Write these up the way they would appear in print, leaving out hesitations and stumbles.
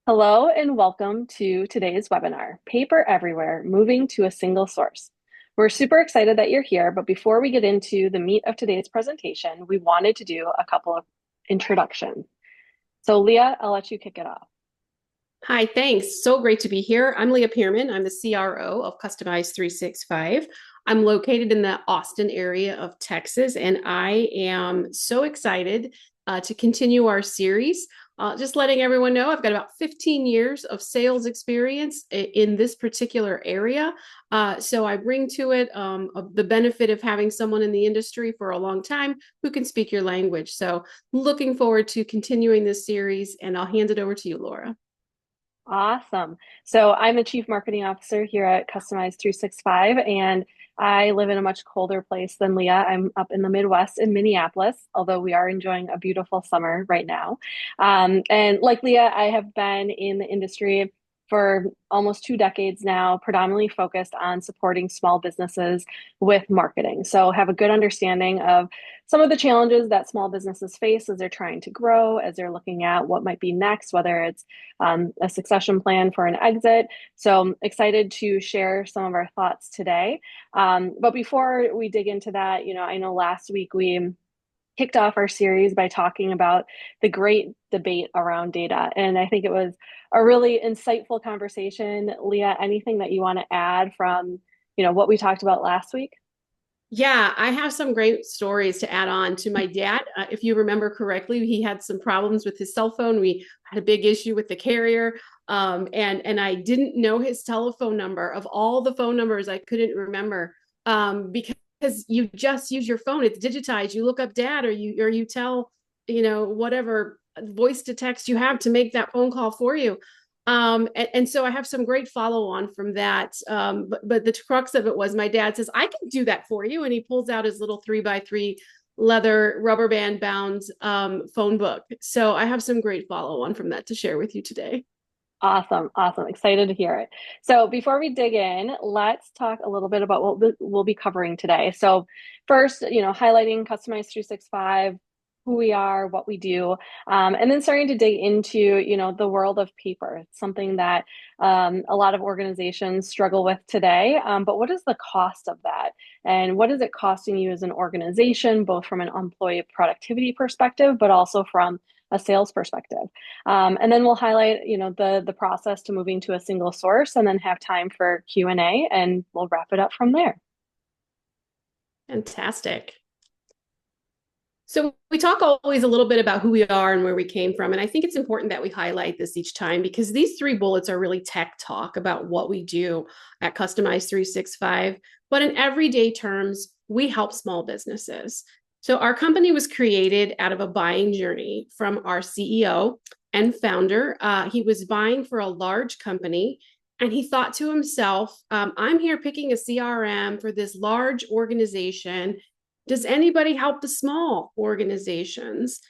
Hello and welcome to today's webinar, Paper Everywhere, Moving to a Single Source. We're super excited that you're here, but before we get into the meat of today's presentation, we wanted to do a couple of introductions. So Leah, I'll let you kick it off. Hi, thanks. So great to be here. I'm Leah Pearman. I'm the CRO of Customize 365. I'm located in the Austin area of Texas, and I am so excited to continue our series. Just letting everyone know, I've got about 15 years of sales experience in this particular area. So I bring to it the benefit of having someone in the industry for a long time who can speak your language. So looking forward to continuing this series, and I'll hand it over to you, Laura. Awesome. So I'm the Chief Marketing Officer here at Customize 365, and I live in a much colder place than Leah. I'm up in the Midwest in Minneapolis, although we are enjoying a beautiful summer right now. And like Leah, I have been in the industry for almost 2 decades now, predominantly focused on supporting small businesses with marketing. So have a good understanding of some of the challenges that small businesses face as they're trying to grow, as they're looking at what might be next, whether it's a succession plan for an exit. So I'm excited to share some of our thoughts today. But before we dig into that, I know last week we kicked off our series by talking about the great debate around data. And I think it was a really insightful conversation. Leah, anything that you want to add from, what we talked about last week? Yeah, I have some great stories to add on to my dad. If you remember correctly, he had some problems with his cell phone. We had a big issue with the carrier, and I didn't know his telephone number. Of all the phone numbers, I couldn't remember because you just use your phone. It's digitized. You look up dad, or you tell whatever voice to text you have to make that phone call for you. And so I have some great follow on from that. But the crux of it was my dad says, I can do that for you. And he pulls out his little 3x3 leather rubber band bound phone book. So I have some great follow on from that to share with you today. Awesome. Awesome. Excited to hear it. So before we dig in, let's talk a little bit about what we'll be covering today. So first, highlighting Customize 365, who we are, what we do, and then starting to dig into, the world of paper. It's something that a lot of organizations struggle with today. But what is the cost of that? And what is it costing you as an organization, both from an employee productivity perspective, but also from a sales perspective? And then we'll highlight, the process to moving to a single source, and then have time for Q&A, and we'll wrap it up from there. Fantastic. So we talk always a little bit about who we are and where we came from. And I think it's important that we highlight this each time because these three bullets are really tech talk about what we do at Customize 365. But in everyday terms, we help small businesses. So our company was created out of a buying journey from our CEO and founder. He was buying for a large company. And he thought to himself, I'm here picking a CRM for this large organization. Does anybody help the small organizations?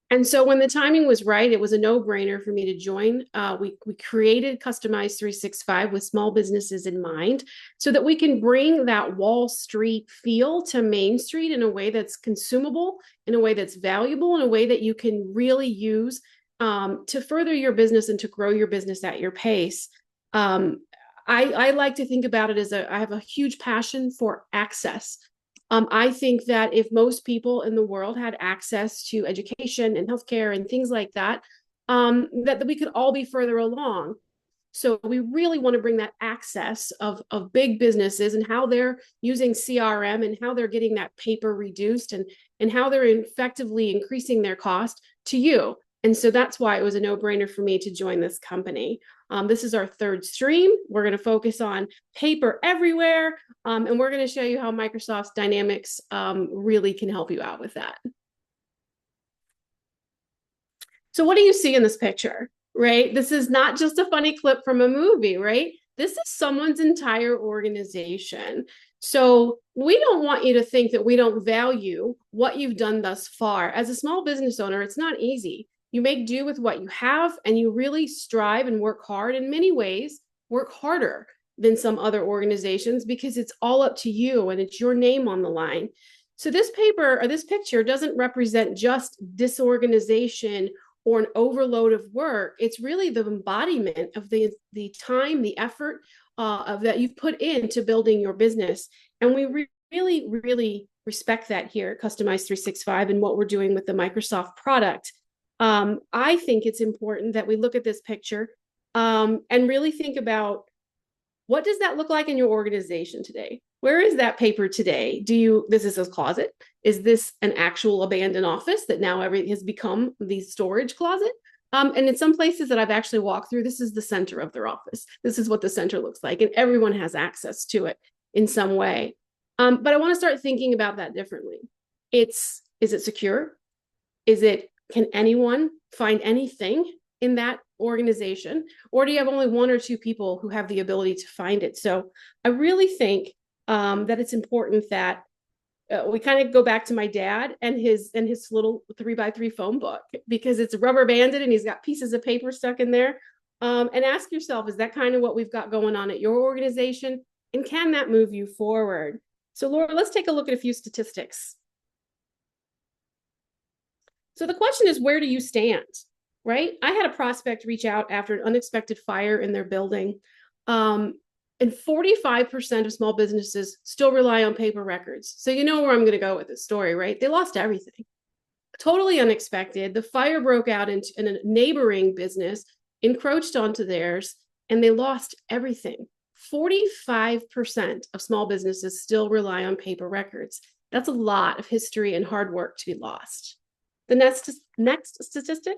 And so when the timing was right, it was a no-brainer for me to join. We created Customize 365 with small businesses in mind so that we can bring that Wall Street feel to Main Street in a way that's consumable, in a way that's valuable, in a way that you can really use to further your business and to grow your business at your pace. I like to think about it as I have a huge passion for access. I think that if most people in the world had access to education and healthcare and things like that, that we could all be further along. So we really want to bring that access of big businesses and how they're using CRM and how they're getting that paper reduced and how they're effectively increasing their cost to you. And so that's why it was a no-brainer for me to join this company. This is our third stream. We're going to focus on paper everywhere, and we're going to show you how Microsoft Dynamics really can help you out with that. So what do you see in this picture, right? This is not just a funny clip from a movie, right? This is someone's entire organization. So we don't want you to think that we don't value what you've done thus far. As a small business owner, it's not easy. You make do with what you have, and you really strive and work hard in many ways work harder than some other organizations because it's all up to you and it's your name on the line. So this paper or this picture doesn't represent just disorganization or an overload of work. It's really the embodiment of the time, the effort of that you've put into building your business. And we really, really respect that here at Customize 365 and what we're doing with the Microsoft product. I think it's important that we look at this picture and really think about what does that look like in your organization today? Where is that paper today? This is a closet? Is this an actual abandoned office that now has become the storage closet? And in some places that I've actually walked through, this is the center of their office. This is what the center looks like, and everyone has access to it in some way. But I want to start thinking about that differently. Is it secure? Can anyone find anything in that organization? Or do you have only one or two people who have the ability to find it? So I really think that it's important that we kind of go back to my dad and his little 3x3 phone book, because it's rubber banded and he's got pieces of paper stuck in there. And ask yourself, is that kind of what we've got going on at your organization? And can that move you forward? So Laura, let's take a look at a few statistics. So the question is, where do you stand? Right? I had a prospect reach out after an unexpected fire in their building. And 45% of small businesses still rely on paper records. So you know where I'm going to go with this story, right? They lost everything. Totally unexpected. The fire broke out in a neighboring business, encroached onto theirs, and they lost everything. 45% of small businesses still rely on paper records. That's a lot of history and hard work to be lost. The next statistic,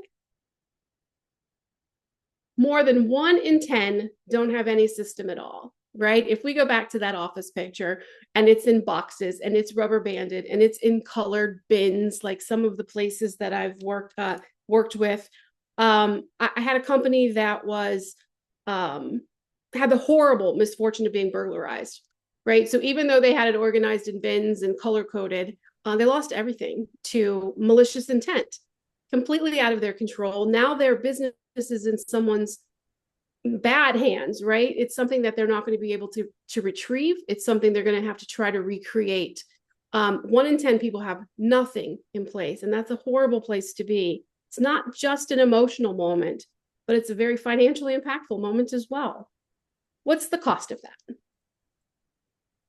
more than 1 in 10 don't have any system at all, right? If we go back to that office picture and it's in boxes and it's rubber banded and it's in colored bins, like some of the places that I've worked with. I had a company that was had the horrible misfortune of being burglarized, right? So even though they had it organized in bins and color coded, they lost everything to malicious intent, completely out of their control. Now their business is in someone's bad hands, right? It's something that they're not going to be able to retrieve. It's something they're going to have to try to recreate. 1 in 10 people have nothing in place, and that's a horrible place to be. It's not just an emotional moment, but it's a very financially impactful moment as well. What's the cost of that?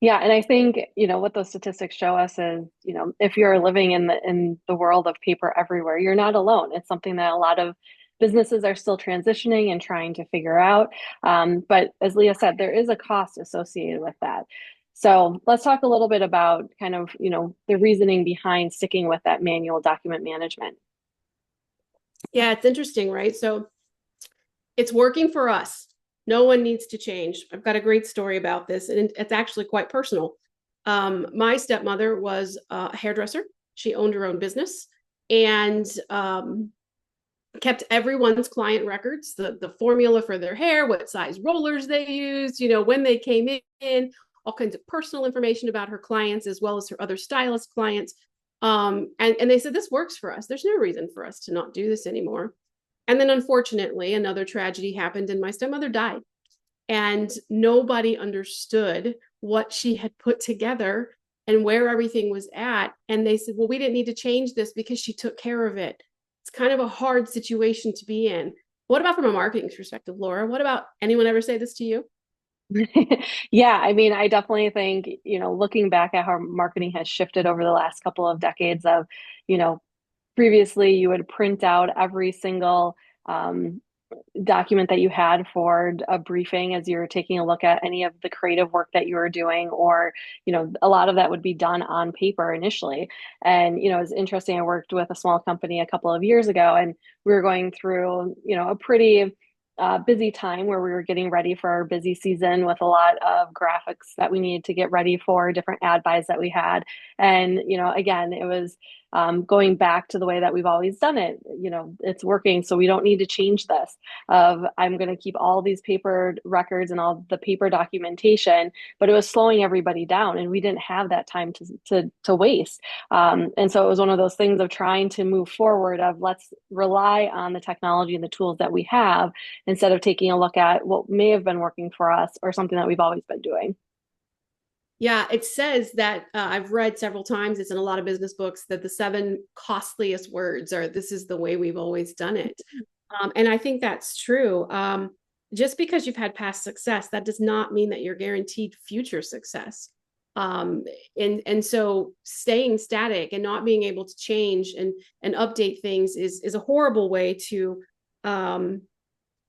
Yeah, and I think, what those statistics show us is, if you're living in the world of paper everywhere, you're not alone. It's something that a lot of businesses are still transitioning and trying to figure out. But as Leah said, there is a cost associated with that. So let's talk a little bit about kind of, the reasoning behind sticking with that manual document management. Yeah, it's interesting, right? So it's working for us. No one needs to change. I've got a great story about this, and it's actually quite personal. My stepmother was a hairdresser. She owned her own business and kept everyone's client records, the formula for their hair, what size rollers they used, when they came in, all kinds of personal information about her clients, as well as her other stylist clients. And they said, this works for us. There's no reason for us to not do this anymore. And then unfortunately, another tragedy happened and my stepmother died. And nobody understood what she had put together and where everything was at. And they said, well, we didn't need to change this because she took care of it. It's kind of a hard situation to be in. What about from a marketing perspective, Laura? What about anyone ever say this to you? Yeah, I mean, I definitely think, looking back at how marketing has shifted over the last couple of decades of, you know, previously you would print out every single document that you had for a briefing as you were taking a look at any of the creative work that you were doing, or a lot of that would be done on paper initially. And it's interesting, I worked with a small company a couple of years ago and we were going through a pretty busy time where we were getting ready for our busy season with a lot of graphics that we needed to get ready for different ad buys that we had. And again, it was going back to the way that we've always done it. You know, it's working, so we don't need to change this. Of I'm going to keep all these paper records and all the paper documentation, but it was slowing everybody down, and we didn't have that time to waste. And so it was one of those things of trying to move forward. Of let's rely on the technology and the tools that we have instead of taking a look at what may have been working for us or something that we've always been doing. Yeah, it says that I've read several times, it's in a lot of business books, that the seven costliest words are this is the way we've always done it. And I think that's true. Just because you've had past success, that does not mean that you're guaranteed future success. Um, and so staying static and not being able to change and update things is a horrible way um,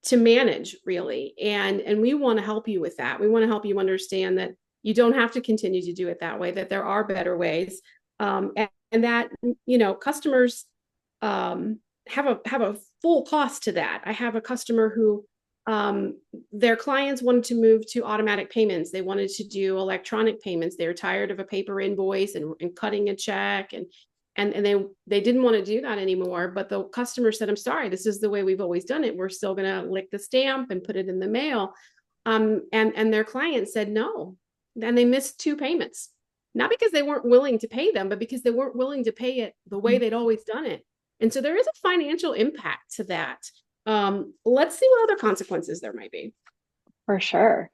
to manage, really. And we want to help you with that. We want to help you understand that you don't have to continue to do it that way, that there are better ways. And that, customers have a full cost to that. I have a customer who their clients wanted to move to automatic payments. They wanted to do electronic payments. They were tired of a paper invoice and cutting a check, and they didn't want to do that anymore. But the customer said, I'm sorry, this is the way we've always done it. We're still going to lick the stamp and put it in the mail. And their client said no. And they missed two payments, not because they weren't willing to pay them, but because they weren't willing to pay it the way they'd always done it. And so there is a financial impact to that. Let's see what other consequences there might be. For sure.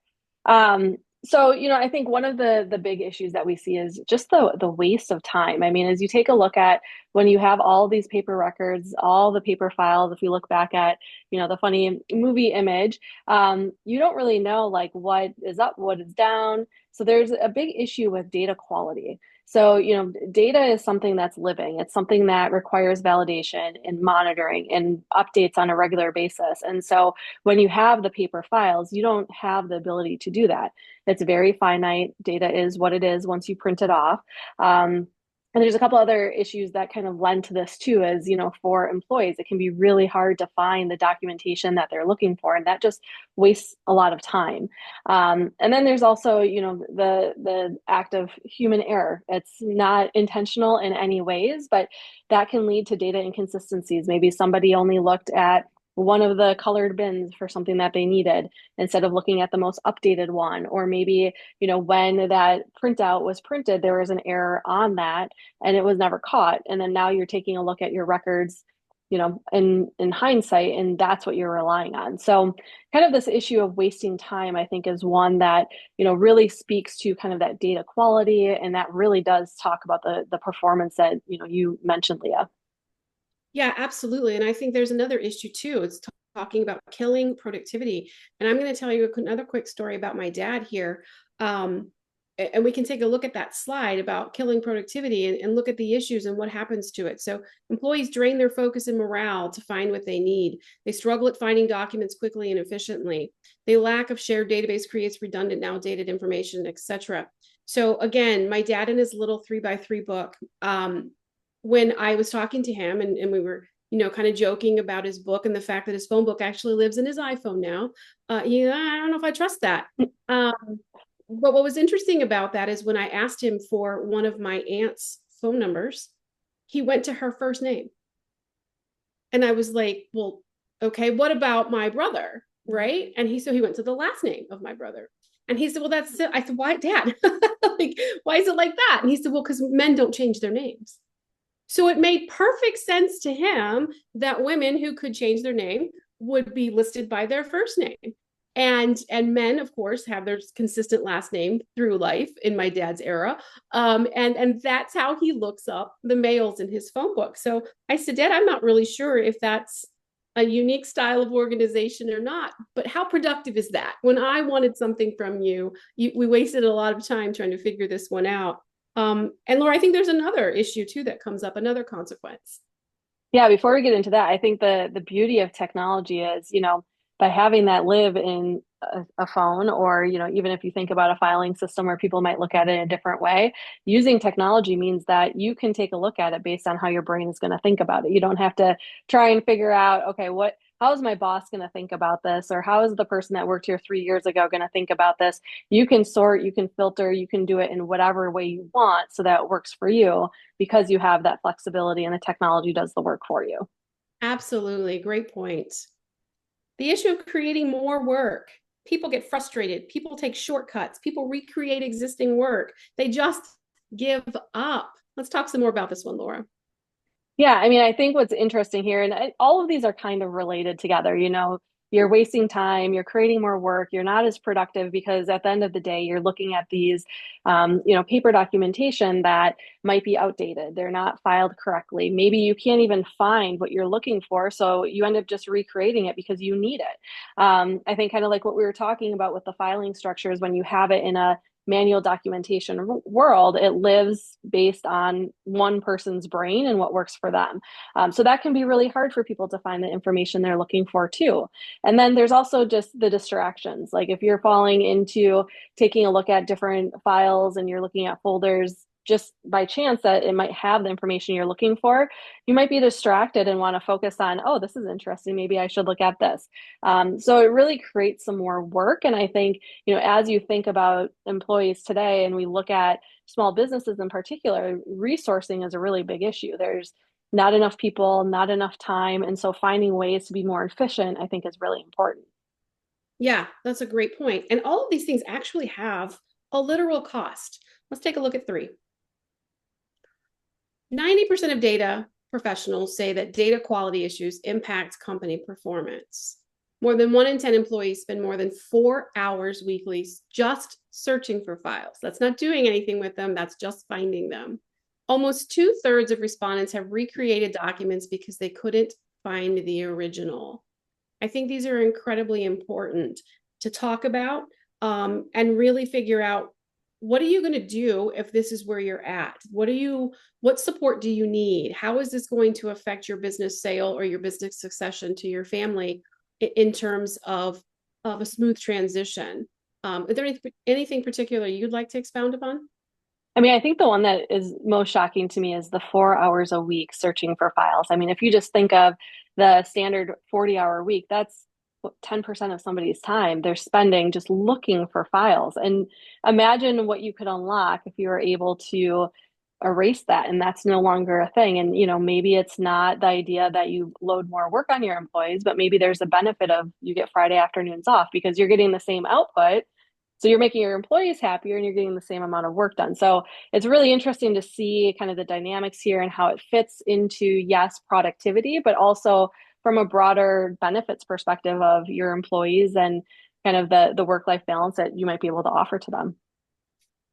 So, I think one of the big issues that we see is just the waste of time. I mean, as you take a look at when you have all these paper records, all the paper files, if you look back at, the funny movie image, you don't really know like what is up, what is down. So there's a big issue with data quality. So, data is something that's living. It's something that requires validation and monitoring and updates on a regular basis. And so when you have the paper files, you don't have the ability to do that. It's very finite. Data is what it is once you print it off. And there's a couple other issues that kind of lend to this too, as for employees, it can be really hard to find the documentation that they're looking for, and that just wastes a lot of time. And then there's also, the act of human error. It's not intentional in any ways, but that can lead to data inconsistencies. Maybe somebody only looked at one of the colored bins for something that they needed instead of looking at the most updated one. Or maybe, when that printout was printed, there was an error on that and it was never caught. And then now you're taking a look at your records, in hindsight, and that's what you're relying on. So kind of this issue of wasting time, I think, is one that, really speaks to kind of that data quality. And that really does talk about the performance that, you mentioned, Leah. Yeah, absolutely. And I think there's another issue too. It's talking about killing productivity. And I'm going to tell you another quick story about my dad here. And we can take a look at that slide about killing productivity and look at the issues and what happens to it. So employees drain their focus and morale to find what they need. They struggle at finding documents quickly and efficiently. The lack of shared database creates redundant, outdated information, etc. So again, my dad in his little 3x3 book, when I was talking to him and we were, kind of joking about his book and the fact that his phone book actually lives in his iPhone now, I don't know if I trust that. But what was interesting about that is when I asked him for one of my aunt's phone numbers, he went to her first name. And I was like, well, okay, what about my brother? Right. And he went to the last name of my brother. And he said, well, that's it. I said, why, Dad? Like, why is it like that? And he said, well, because men don't change their names. So it made perfect sense to him that women who could change their name would be listed by their first name. And men, of course, have their consistent last name through life in my dad's era. And that's how he looks up the males in his phone book. So I said, Dad, I'm not really sure if that's a unique style of organization or not, but how productive is that? When I wanted something from we wasted a lot of time trying to figure this one out. And Laura, I think there's another issue too that comes up, another consequence. Yeah, before we get into that, I think the beauty of technology is, by having that live in a phone, or, even if you think about a filing system where people might look at it in a different way, using technology means that you can take a look at it based on how your brain is going to think about it. You don't have to try and figure out, okay, how is my boss going to think about this? Or how is the person that worked here 3 years ago going to think about this? You can sort, you can filter, you can do it in whatever way you want so that it works for you because you have that flexibility and the technology does the work for you. Absolutely. Great point. The issue of creating more work. People get frustrated. People take shortcuts. People recreate existing work. They just give up. Let's talk some more about this one, Laura. Yeah, I mean, I think what's interesting here, and all of these are kind of related together, you're wasting time, you're creating more work, you're not as productive because at the end of the day, you're looking at these, paper documentation that might be outdated. They're not filed correctly. Maybe you can't even find what you're looking for, so you end up just recreating it because you need it. I think kind of like what we were talking about with the filing structures, when you have it in a manual documentation world, it lives based on one person's brain and what works for them. So that can be really hard for people to find the information they're looking for too. And then there's also just the distractions. Like if you're falling into taking a look at different files and you're looking at folders just by chance that it might have the information you're looking for, you might be distracted and want to focus on, oh, this is interesting. Maybe I should look at this. So it really creates some more work. And I think, as you think about employees today and we look at small businesses in particular, resourcing is a really big issue. There's not enough people, not enough time. And so finding ways to be more efficient, I think, is really important. Yeah, that's a great point. And all of these things actually have a literal cost. Let's take a look at three. 90% of data professionals say that data quality issues impact company performance. More than 1 in 10 employees spend more than 4 hours weekly just searching for files. That's not doing anything with them, that's just finding them. Almost 2/3 of respondents have recreated documents because they couldn't find the original. I think these are incredibly important to talk about, and really figure out, what are you going to do if this is where you're at? What support do you need? How is this going to affect your business sale or your business succession to your family in terms of a smooth transition? Is there anything particular you'd like to expound upon? I mean, I think the one that is most shocking to me is the 4 hours a week searching for files. I mean, if you just think of the standard 40-hour week, that's 10% of somebody's time they're spending just looking for files. And imagine what you could unlock if you were able to erase that and that's no longer a thing. And, maybe it's not the idea that you load more work on your employees, but maybe there's a benefit of you get Friday afternoons off because you're getting the same output, so you're making your employees happier and you're getting the same amount of work done. So it's really interesting to see kind of the dynamics here and how it fits into, yes, productivity, but also from a broader benefits perspective of your employees and kind of the work-life balance that you might be able to offer to them.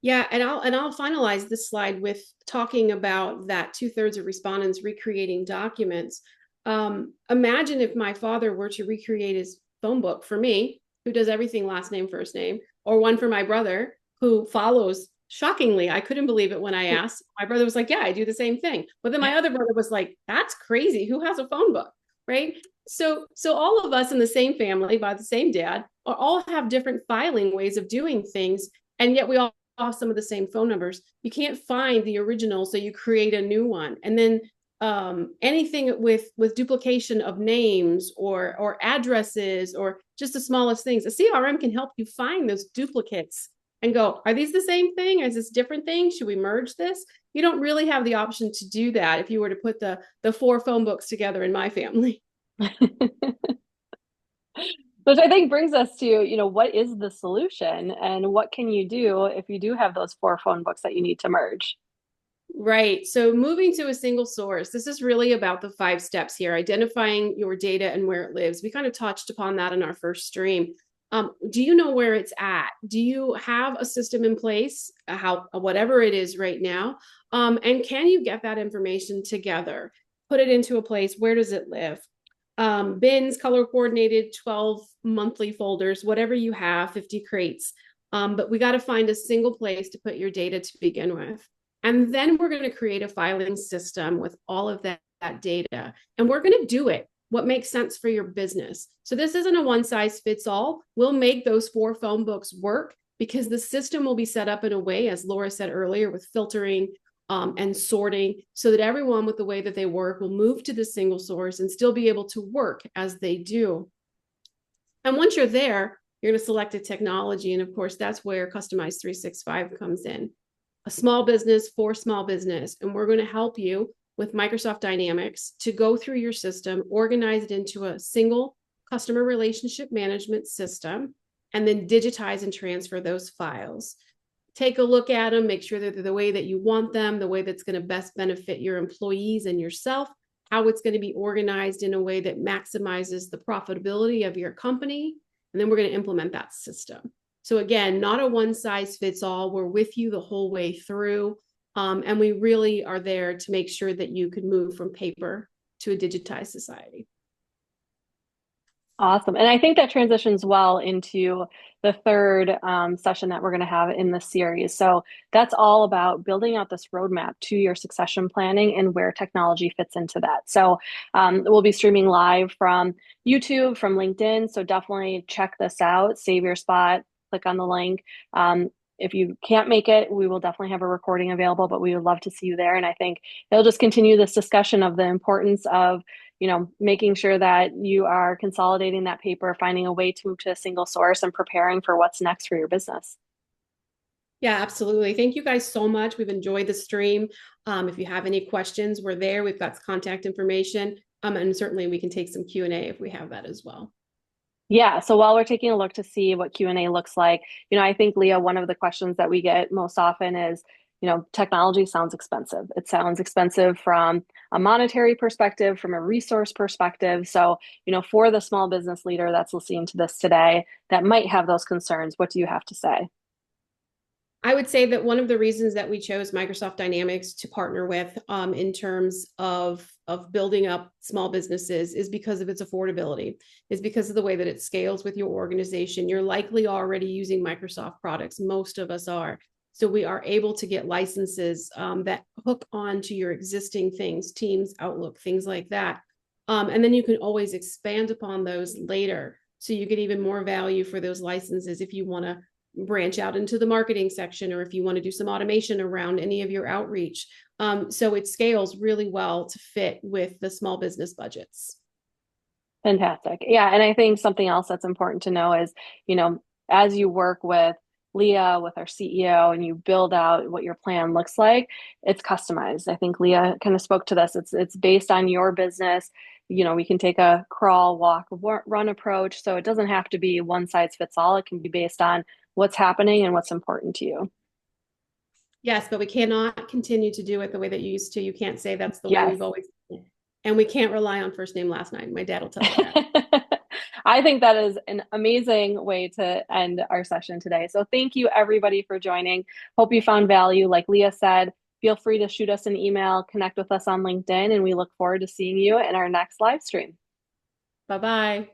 Yeah, and I'll finalize this slide with talking about that 2/3 of respondents recreating documents. Imagine if my father were to recreate his phone book for me, who does everything last name, first name, or one for my brother who follows. Shockingly, I couldn't believe it when I asked. My brother was like, "Yeah, I do the same thing." But then my other brother was like, "That's crazy. Who has a phone book?" Right? So all of us in the same family by the same dad all have different filing ways of doing things, and yet we all have some of the same phone numbers. You can't find the original, so you create a new one. And then anything with duplication of names or addresses or just the smallest things, a CRM can help you find those duplicates and go, are these the same thing? Is this different thing? Should we merge this? You don't really have the option to do that if you were to put the 4 phone books together in my family. Which I think brings us to, what is the solution and what can you do if you do have those 4 phone books that you need to merge? Right. So moving to a single source, this is really about the 5 steps here, identifying your data and where it lives. We kind of touched upon that in our first stream. Do you know where it's at? Do you have a system in place, how whatever it is right now? And can you get that information together? Put it into a place. Where does it live? Bins, color coordinated, 12 monthly folders, whatever you have, 50 crates. But we got to find a single place to put your data to begin with. And then we're going to create a filing system with all of that data. And we're going to do it what makes sense for your business. So this isn't a one size fits all. We'll make those 4 phone books work because the system will be set up in a way, as Laura said earlier, with filtering, and sorting so that everyone with the way that they work will move to the single source and still be able to work as they do. And once you're there, you're going to select a technology. And of course, that's where Customize 365 comes in. A small business for small business. And we're going to help you with Microsoft Dynamics to go through your system, organize it into a single customer relationship management system, and then digitize and transfer those files. Take a look at them, make sure that they're the way that you want them, the way that's going to best benefit your employees and yourself, how it's going to be organized in a way that maximizes the profitability of your company. And then we're going to implement that system. So again, not a one size fits all. We're with you the whole way through. And we really are there to make sure that you can move from paper to a digitized society. Awesome. And I think that transitions well into the third session that we're going to have in this series. So that's all about building out this roadmap to your succession planning and where technology fits into that. So we'll be streaming live from YouTube, from LinkedIn. So definitely check this out, save your spot, click on the link. If you can't make it, we will definitely have a recording available, but we would love to see you there. And I think it'll just continue this discussion of the importance of making sure that you are consolidating that paper, finding a way to move to a single source and preparing for what's next for your business. Yeah, absolutely. Thank you guys so much. We've enjoyed the stream. If you have any questions, we're there. We've got contact information. And certainly we can take some Q&A if we have that as well. Yeah, so while we're taking a look to see what Q&A looks like, I think, Leah, one of the questions that we get most often is, technology sounds expensive. It sounds expensive from a monetary perspective, from a resource perspective. So, for the small business leader that's listening to this today that might have those concerns, what do you have to say? I would say that one of the reasons that we chose Microsoft Dynamics to partner with in terms of building up small businesses is because of its affordability, is because of the way that it scales with your organization. You're likely already using Microsoft products. Most of us are. So we are able to get licenses that hook onto your existing things, Teams, Outlook, things like that. And then you can always expand upon those later. So you get even more value for those licenses if you want to branch out into the marketing section, or if you want to do some automation around any of your outreach. So it scales really well to fit with the small business budgets. Fantastic. Yeah. And I think something else that's important to know is, as you work with Leah, with our CEO, and you build out what your plan looks like, it's customized. I think Leah kind of spoke to this. It's based on your business. We can take a crawl, walk, run approach. So it doesn't have to be one size fits all. It can be based on what's happening and what's important to you. Yes, but we cannot continue to do it the way that you used to. You can't say that's the way Yes. we've always done it. And we can't rely on first name, last name. My dad will tell you that. I think that is an amazing way to end our session today. So thank you everybody for joining. Hope you found value. Like Leah said, feel free to shoot us an email, connect with us on LinkedIn, and we look forward to seeing you in our next live stream. Bye-bye.